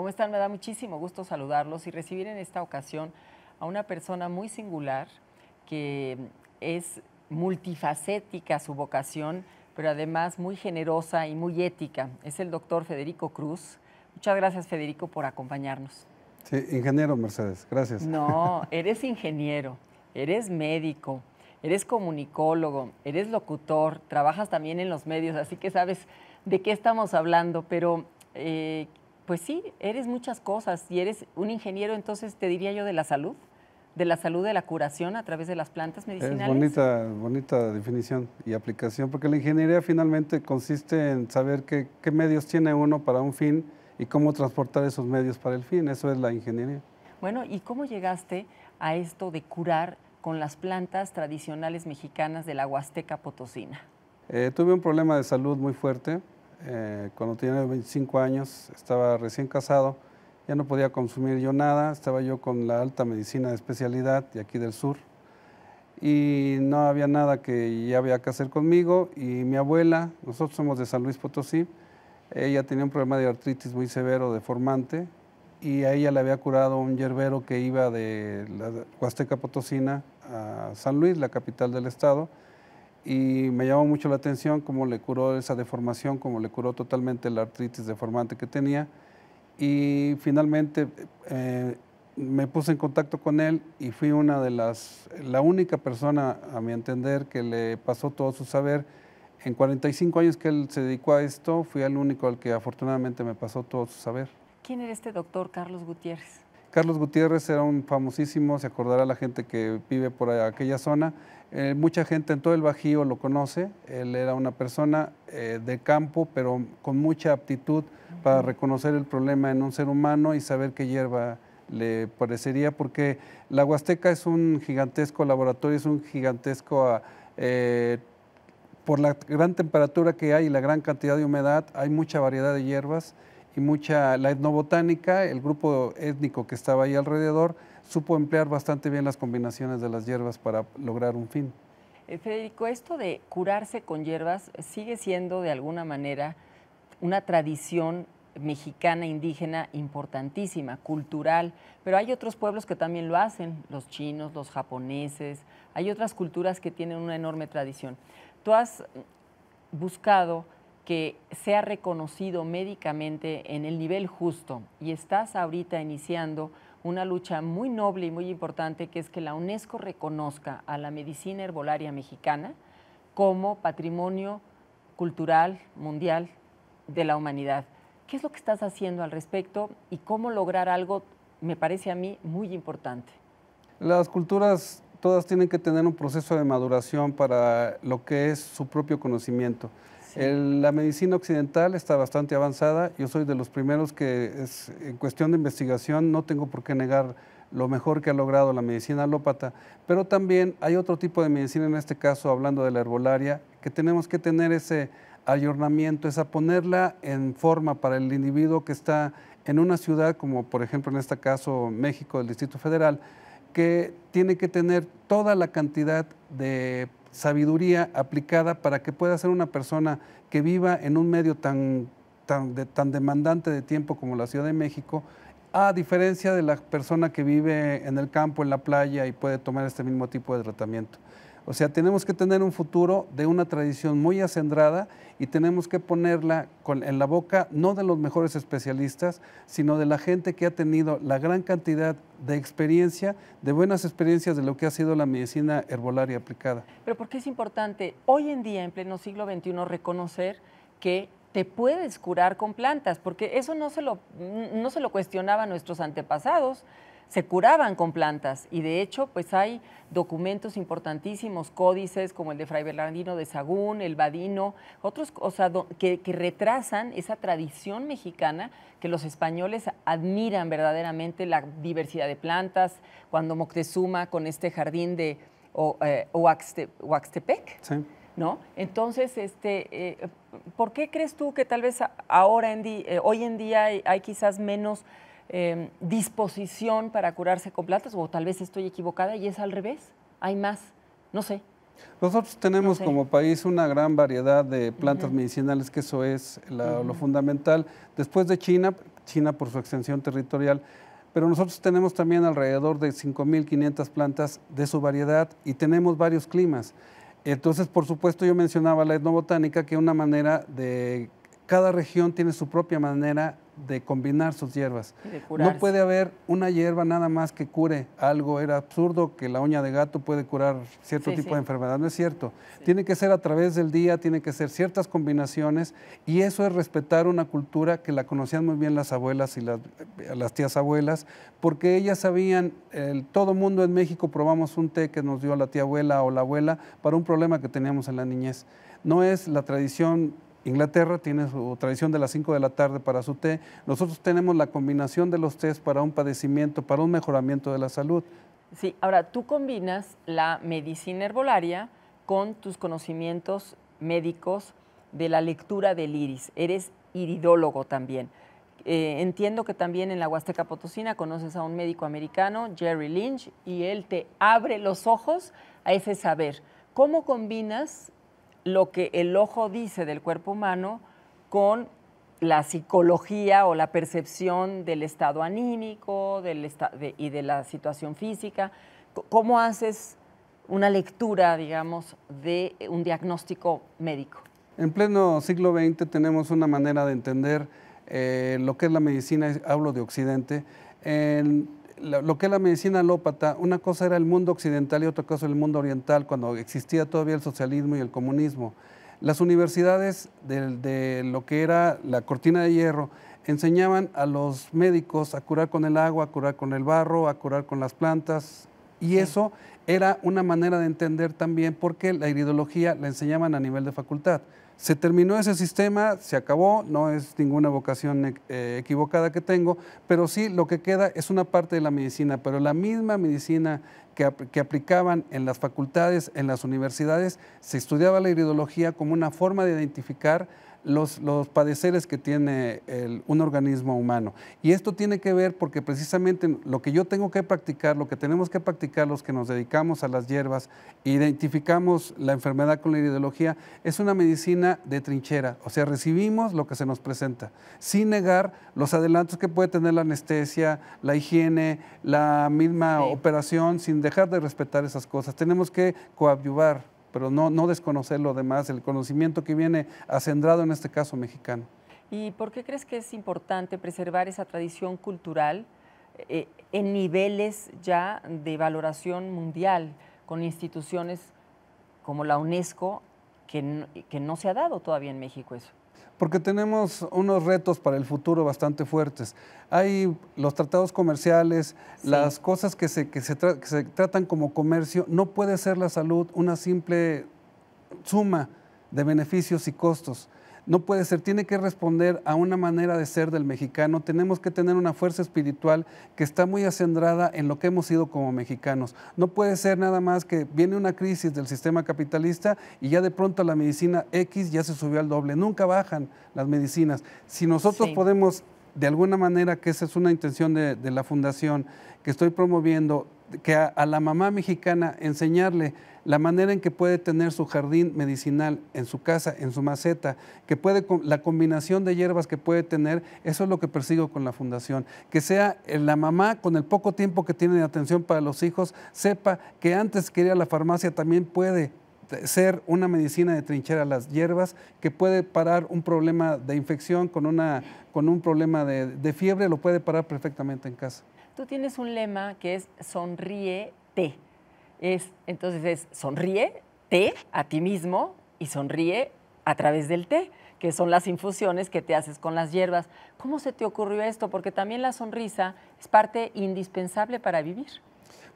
¿Cómo están? Me da muchísimo gusto saludarlos y recibir en esta ocasión a una persona muy singular que es multifacética su vocación, pero además muy generosa y muy ética. Es el doctor Federico Cruz. Muchas gracias, Federico, por acompañarnos. Sí, ingeniero Mercedes, gracias. No, eres ingeniero, eres médico, eres comunicólogo, eres locutor, trabajas también en los medios, así que sabes de qué estamos hablando, pero pues sí, eres muchas cosas y eres un ingeniero, entonces te diría yo de la salud de la curación a través de las plantas medicinales. Es bonita definición y aplicación, porque la ingeniería finalmente consiste en saber qué medios tiene uno para un fin y cómo transportar esos medios para el fin. Eso es la ingeniería. Bueno, ¿y cómo llegaste a esto de curar con las plantas tradicionales mexicanas de la Huasteca Potosina? Tuve un problema de salud muy fuerte. Cuando tenía 25 años, estaba recién casado, ya no podía consumir yo nada, estaba yo con la alta medicina de especialidad de aquí del sur y no había nada que ya había que hacer conmigo. Y mi abuela, nosotros somos de San Luis Potosí, ella tenía un problema de artritis muy severo, deformante, y a ella le había curado un yerbero que iba de la Huasteca Potosina a San Luis, la capital del estado, y me llamó mucho la atención cómo le curó esa deformación, cómo le curó totalmente la artritis deformante que tenía. Y finalmente me puse en contacto con él y fui la única persona, a mi entender, que le pasó todo su saber. En 45 años que él se dedicó a esto, fui el único al que afortunadamente me pasó todo su saber. ¿Quién era este doctor Carlos Gutiérrez? Carlos Gutiérrez era un famosísimo, se acordará la gente que vive por aquella zona. Mucha gente en todo el Bajío lo conoce. Él era una persona de campo, pero con mucha aptitud para reconocer el problema en un ser humano y saber qué hierba le parecería, porque la Huasteca es un gigantesco laboratorio, es un gigantesco, por la gran temperatura que hay y la gran cantidad de humedad, hay mucha variedad de hierbas y la etnobotánica, el grupo étnico que estaba ahí alrededor, supo emplear bastante bien las combinaciones de las hierbas para lograr un fin. Federico, esto de curarse con hierbas sigue siendo de alguna manera una tradición mexicana indígena importantísima, cultural, pero hay otros pueblos que también lo hacen, los chinos, los japoneses, hay otras culturas que tienen una enorme tradición. Tú has buscado que sea reconocido médicamente en el nivel justo y estás ahorita iniciando una lucha muy noble y muy importante, que es que la UNESCO reconozca a la medicina herbolaria mexicana como patrimonio cultural mundial de la humanidad. ¿Qué es lo que estás haciendo al respecto y cómo lograr algo, me parece a mí, muy importante? Las culturas todas tienen que tener un proceso de maduración para lo que es su propio conocimiento. Sí. La medicina occidental está bastante avanzada. Yo soy de los primeros que, en cuestión de investigación, no tengo por qué negar lo mejor que ha logrado la medicina alópata, pero también hay otro tipo de medicina, en este caso hablando de la herbolaria, que tenemos que tener ese ayornamiento, esa ponerla en forma para el individuo que está en una ciudad, como por ejemplo en este caso México, del Distrito Federal, que tiene que tener toda la cantidad de sabiduría aplicada para que pueda ser una persona que viva en un medio tan demandante de tiempo como la Ciudad de México, a diferencia de la persona que vive en el campo, en la playa y puede tomar este mismo tipo de tratamiento. O sea, tenemos que tener un futuro de una tradición muy acendrada y tenemos que ponerla en la boca no de los mejores especialistas, sino de la gente que ha tenido la gran cantidad de experiencia, de buenas experiencias de lo que ha sido la medicina herbolaria aplicada. Pero ¿por qué es importante hoy en día, en pleno siglo XXI, reconocer que te puedes curar con plantas? Porque eso no se lo cuestionaban nuestros antepasados. Se curaban con plantas y de hecho pues hay documentos importantísimos, códices como el de Fray Bernardino de Sahagún, el Vadino, otros, o sea, que retrasan esa tradición mexicana que los españoles admiran verdaderamente, la diversidad de plantas, cuando Moctezuma con este jardín de Oaxtepec, sí. ¿No? Entonces, ¿por qué crees tú que tal vez hoy en día hay quizás menos disposición para curarse con plantas, o tal vez estoy equivocada y es al revés, hay más, no sé? Nosotros tenemos como país una gran variedad de plantas medicinales, que eso es lo fundamental. Después de China China por su extensión territorial, pero nosotros tenemos también alrededor de 5.500 plantas de su variedad y tenemos varios climas. Entonces, por supuesto, yo mencionaba la etnobotánica, que una manera de, cada región tiene su propia manera de combinar sus hierbas. No puede haber una hierba nada más que cure algo. Era absurdo que la uña de gato puede curar cierto tipo de enfermedad, no es cierto. Tiene que ser a través del día, tiene que ser ciertas combinaciones, y eso es respetar una cultura que la conocían muy bien las abuelas y las tías abuelas, porque ellas sabían, todo mundo en México probamos un té que nos dio la tía abuela o la abuela para un problema que teníamos en la niñez. No es la tradición. Inglaterra tiene su tradición de las 5 de la tarde para su té. Nosotros tenemos la combinación de los tés para un padecimiento, para un mejoramiento de la salud. Sí, ahora tú combinas la medicina herbolaria con tus conocimientos médicos de la lectura del iris. Eres iridólogo también. Entiendo que también en la Huasteca Potosina conoces a un médico americano, Jerry Lynch, y él te abre los ojos a ese saber. ¿Cómo combinas lo que el ojo dice del cuerpo humano con la psicología o la percepción del estado anímico y de la situación física? ¿Cómo haces una lectura, digamos, de un diagnóstico médico? En pleno siglo XX tenemos una manera de entender lo que es la medicina, hablo de Occidente. Lo que es la medicina alópata, una cosa era el mundo occidental y otra cosa el mundo oriental, cuando existía todavía el socialismo y el comunismo. Las universidades de lo que era la cortina de hierro enseñaban a los médicos a curar con el agua, a curar con el barro, a curar con las plantas, y eso era una manera de entender también porque la iridología la enseñaban a nivel de facultad. Se terminó ese sistema, se acabó, no es ninguna vocación equivocada que tengo, pero sí lo que queda es una parte de la medicina, pero la misma medicina que aplicaban en las facultades, en las universidades, se estudiaba la iridología como una forma de identificar los padeceres que tiene un organismo humano. Y esto tiene que ver porque precisamente lo que yo tengo que practicar, lo que tenemos que practicar los que nos dedicamos a las hierbas, identificamos la enfermedad con la iridología, es una medicina de trinchera, o sea, recibimos lo que se nos presenta, sin negar los adelantos que puede tener la anestesia, la higiene, la misma operación, sin dejar de respetar esas cosas. Tenemos que coadyuvar, pero no desconocer lo demás, el conocimiento que viene acendrado en este caso mexicano. ¿Y por qué crees que es importante preservar esa tradición cultural en niveles ya de valoración mundial, con instituciones como la UNESCO, que no se ha dado todavía en México eso? Porque tenemos unos retos para el futuro bastante fuertes. Hay los tratados comerciales, las cosas que se tratan como comercio. No puede ser la salud una simple suma de beneficios y costos. No puede ser, tiene que responder a una manera de ser del mexicano. Tenemos que tener una fuerza espiritual que está muy acendrada en lo que hemos sido como mexicanos. No puede ser nada más que viene una crisis del sistema capitalista y ya de pronto la medicina X ya se subió al doble. Nunca bajan las medicinas. Si nosotros podemos, de alguna manera, que esa es una intención de la fundación que estoy promoviendo, que a la mamá mexicana enseñarle la manera en que puede tener su jardín medicinal en su casa, en su maceta, que puede, la combinación de hierbas que puede tener, eso es lo que persigo con la fundación. Que sea la mamá, con el poco tiempo que tiene de atención para los hijos, sepa que antes que ir a la farmacia también puede ser una medicina de trinchera, las hierbas, que puede parar un problema de infección con un problema de fiebre, lo puede parar perfectamente en casa. Tú tienes un lema que es sonríete. Entonces es sonríete a ti mismo y sonríe a través del té, que son las infusiones que te haces con las hierbas. ¿Cómo se te ocurrió esto? Porque también la sonrisa es parte indispensable para vivir.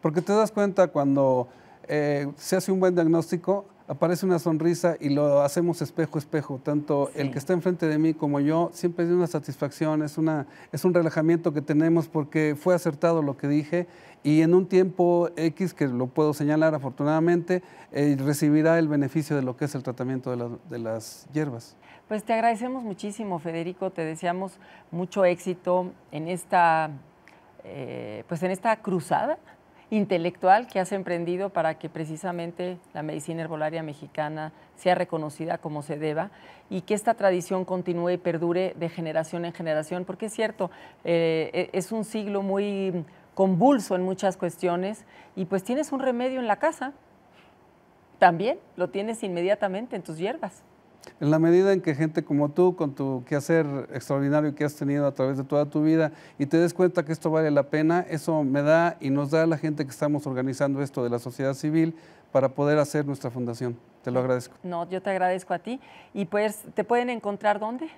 Porque te das cuenta cuando se hace un buen diagnóstico, aparece una sonrisa y lo hacemos espejo a espejo, tanto el que está enfrente de mí como yo, siempre es una satisfacción, es un relajamiento que tenemos porque fue acertado lo que dije y en un tiempo X, que lo puedo señalar afortunadamente, recibirá el beneficio de lo que es el tratamiento de las hierbas. Pues te agradecemos muchísimo, Federico, te deseamos mucho éxito en esta cruzada intelectual que has emprendido para que precisamente la medicina herbolaria mexicana sea reconocida como se deba y que esta tradición continúe y perdure de generación en generación, porque es cierto, es un siglo muy convulso en muchas cuestiones y pues tienes un remedio en la casa, también lo tienes inmediatamente en tus hierbas. En la medida en que gente como tú, con tu quehacer extraordinario que has tenido a través de toda tu vida y te des cuenta que esto vale la pena, eso me da y nos da a la gente que estamos organizando esto de la sociedad civil para poder hacer nuestra fundación. Te lo agradezco. No, yo te agradezco a ti. ¿Y pues te pueden encontrar dónde?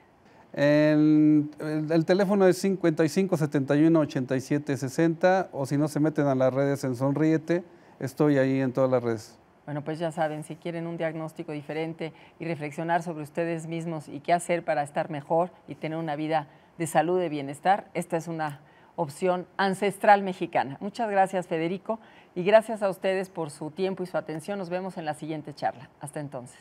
El teléfono es 55 71 87 60 o si no se meten a las redes en Sonríete, estoy ahí en todas las redes. Bueno, pues ya saben, si quieren un diagnóstico diferente y reflexionar sobre ustedes mismos y qué hacer para estar mejor y tener una vida de salud, de bienestar, esta es una opción ancestral mexicana. Muchas gracias, Federico, y gracias a ustedes por su tiempo y su atención. Nos vemos en la siguiente charla. Hasta entonces.